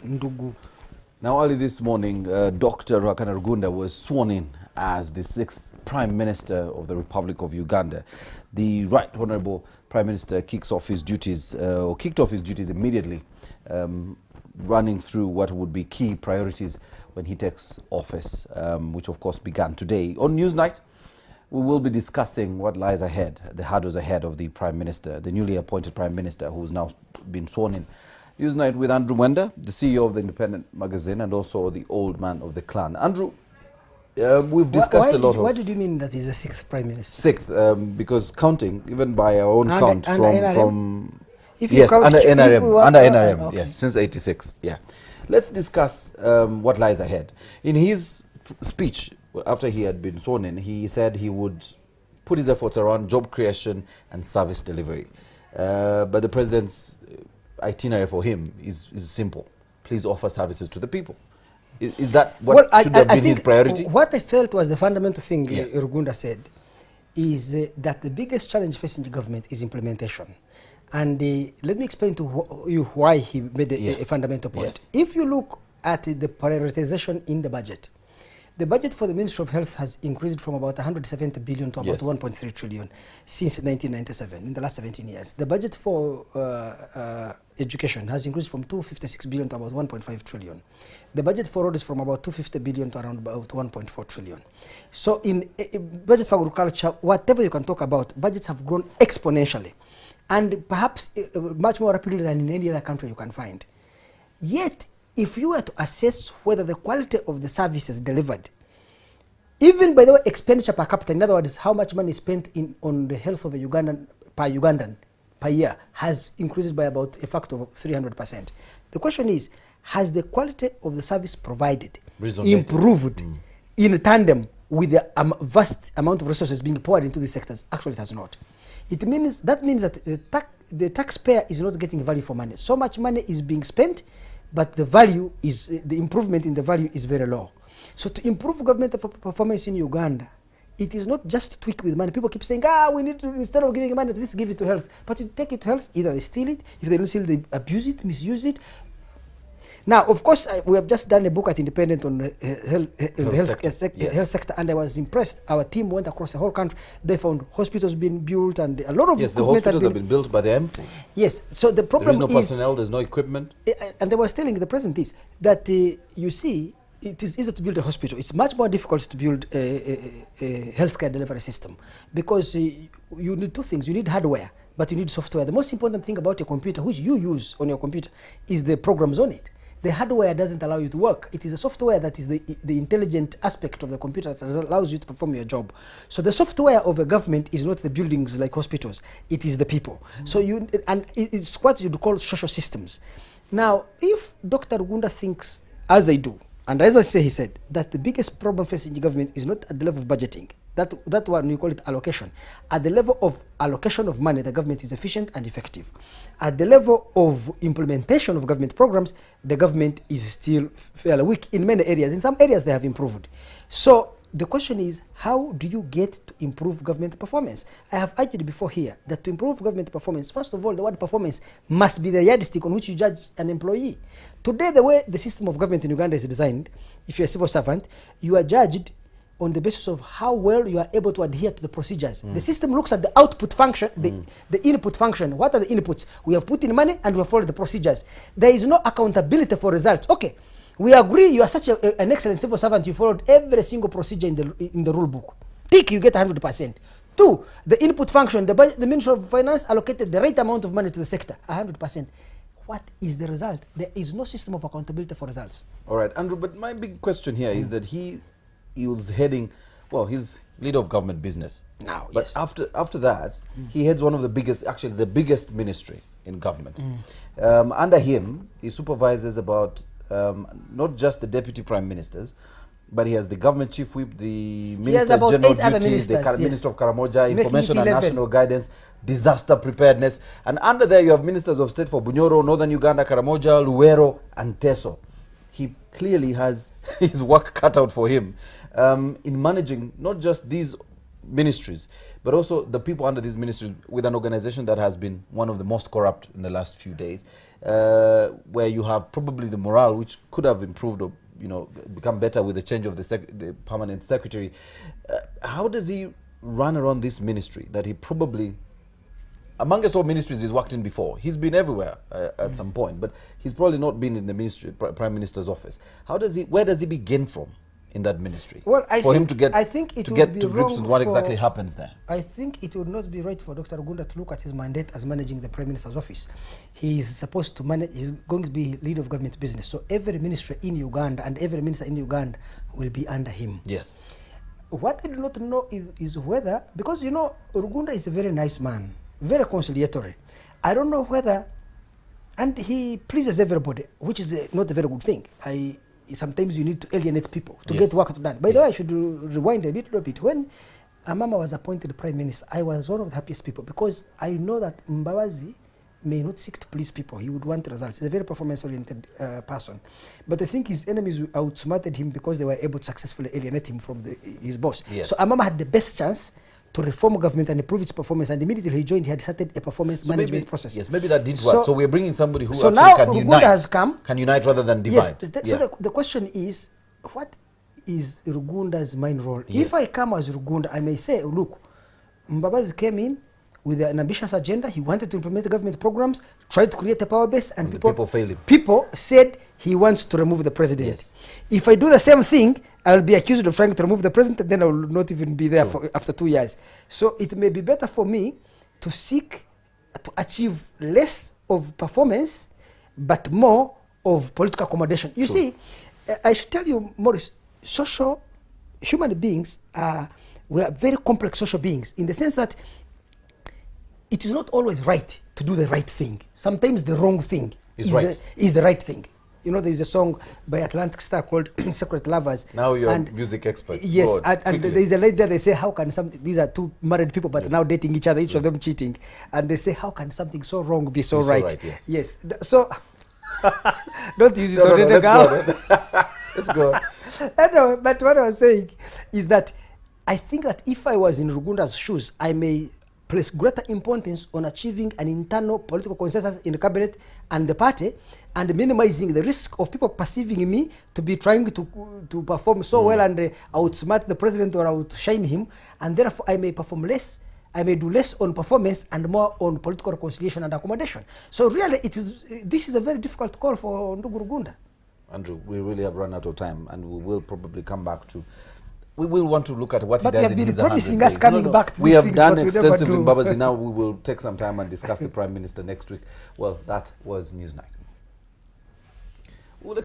Ndugu. Now, early this morning, Dr. Ruhakana Rugunda was sworn in as the 6th Prime Minister of the Republic of Uganda. The Right Honourable Prime Minister kicked off his duties immediately, running through what would be key priorities when he takes office, which of course began today. On Newsnight, we will be discussing what lies ahead, the hurdles ahead of the Prime Minister, the newly appointed Prime Minister who's now been sworn in. Newsnight with Andrew Mwenda, the CEO of the Independent magazine and also the old man of the clan. Andrew, we've discussed a lot of... Why did you mean that he's the 6th Prime Minister? 6th, because counting, even by our own count from if you count, under NRM, okay. yes, since 86, yeah. Let's discuss what lies ahead. In his speech, after he had been sworn in, he said he would put his efforts around job creation and service delivery. But the president's itinerary for him is simple. Please offer services to the people. Is that what should have been his priority? What I felt was the fundamental thing Yes. Rugunda said is that the biggest challenge facing the government is implementation. And let me explain to you why he made a fundamental point. Yes. If you look at the prioritization in the budget for the Ministry of Health has increased from about 170 billion to about 1.3 trillion since 1997, in the last 17 years. The budget for education has increased from 256 billion to about 1.5 trillion. The budget for roads from about 250 billion to around about 1.4 trillion. So in budget for agriculture, whatever you can talk about, budgets have grown exponentially and perhaps much more rapidly than in any other country you can find. Yet, if you were to assess whether the quality of the services delivered, even by the way, expenditure per capita, in other words, how much money is spent on the health of a Ugandan per year, has increased by about a factor of 300%. The question is, has the quality of the service provided improved in tandem with the vast amount of resources being poured into these sectors? Actually, it has not. That means that the taxpayer is not getting value for money. So much money is being spent, but the value is, the improvement in the value is very low. So to improve government performance in Uganda, it is not just tweak with money. People keep saying, we need to, instead of giving money to this, give it to health. But you take it to health, either they steal it, if they don't steal, they abuse it, misuse it. Now, of course, we have just done a book at Independent on the health sector, and I was impressed. Our team went across the whole country. They found hospitals being built and a lot of the hospitals have been built, but they're empty. Yes, so the problem is... There is no personnel, there's no equipment. And I was telling the president is that, you see, it is easy to build a hospital. It's much more difficult to build a healthcare delivery system because you need two things. You need hardware, but you need software. The most important thing about your computer, which you use on your computer, is the programs on it. The hardware doesn't allow you to work. It is the software that is the intelligent aspect of the computer that allows you to perform your job. So the software of a government is not the buildings like hospitals. It is the people. So it's what you'd call social systems. Now, if Dr. Rugunda thinks, as I do, and as I say, he said, that the biggest problem facing the government is not at the level of budgeting. That one, you call it allocation. At the level of allocation of money, the government is efficient and effective. At the level of implementation of government programs, the government is still fairly weak in many areas. In some areas, they have improved. So the question is, how do you get to improve government performance? I have argued before here that to improve government performance, first of all, the word performance must be the yardstick on which you judge an employee. Today, the way the system of government in Uganda is designed, if you're a civil servant, you are judged on the basis of how well you are able to adhere to the procedures. The system looks at the output function, the input function. What are the inputs? We have put in money and we have followed the procedures. There is no accountability for results. Okay, we agree you are such an excellent civil servant, you followed every single procedure in the rule book. Tick, you get 100%. Two, the input function, the Ministry of Finance allocated the right amount of money to the sector, 100%. What is the result? There is no system of accountability for results. All right, Andrew, but my big question here is that he was heading, well, he's leader of government business. Now, but after that, he heads one of the biggest, actually the biggest ministry in government. Under him, he supervises about not just the deputy prime ministers, but he has the government chief whip, the minister general duties, the minister of Karamoja, information and national guidance, disaster preparedness, and under there you have ministers of state for Bunyoro, Northern Uganda, Karamoja, Luwero, and Teso. He clearly has his work cut out for him in managing not just these ministries, but also the people under these ministries with an organization that has been one of the most corrupt in the last few days. where you have probably the morale, which could have improved or become better with the change of the permanent secretary. How does he run around this ministry that he probably, amongst all ministries he's worked in before, he's been everywhere at some point, but he's probably not been in the ministry, Prime Minister's office. Where does he begin from in that ministry? Well, I think to get to grips with what exactly happens there. I think it would not be right for Dr. Rugunda to look at his mandate as managing the Prime Minister's office. He is supposed to manage, he's going to be leader of government business. So every minister in Uganda and every minister in Uganda will be under him. Yes. What I do not know is whether, because Rugunda is a very nice man, very conciliatory. I don't know whether, and he pleases everybody, which is not a very good thing. Sometimes you need to alienate people to get work done. By the way, I should rewind a little bit. When Amama was appointed Prime Minister, I was one of the happiest people because I know that Mbabazi may not seek to please people. He would want results. He's a very performance-oriented person. But I think his enemies outsmarted him because they were able to successfully alienate him from his boss. Yes. So Amama had the best chance to reform government and improve its performance, and immediately he joined, he had started a performance management process. Yes, maybe that did work. So we're bringing somebody who actually now can unite. Has come. Can unite rather than divide. Yes. So the question is, what is Rugunda's main role? Yes. If I come as Rugunda, I may say, look, Mbabazi came in with an ambitious agenda. He wanted to implement the government programs, tried to create a power base, and people failed him. People said he wants to remove the president. Yes. If I do the same thing, I will be accused of trying to remove the president, and then I will not even be there after 2 years. So it may be better for me to seek to achieve less of performance, but more of political accommodation. You see, I should tell you, Maurice, human beings we are very complex social beings in the sense that it is not always right to do the right thing. Sometimes the wrong thing is the right thing. There is a song by Atlantic Star called Secret Lovers. Now you're a music expert. Yes, and there is a line there, they say, how can these are two married people but now dating each other, each of them cheating. And they say, how can something so wrong be so right? Yes. So, don't use it on the girl. Let's go. No, but what I was saying is that I think that if I was in Rugunda's shoes, I may place greater importance on achieving an internal political consensus in the cabinet and the party, and minimizing the risk of people perceiving me to be trying to perform so well and outsmart the president or outshine him, and therefore I may perform less. I may do less on performance and more on political reconciliation and accommodation. So really, this is a very difficult call for Ndugu Rugunda. Andrew, we really have run out of time, and we will probably come back to. We will want to look at what he does in his 100 days. But you have been promising us coming back to we have things, done but extensively in Mbabazi. Now we will take some time and discuss the Prime Minister next week. Well, that was Newsnight.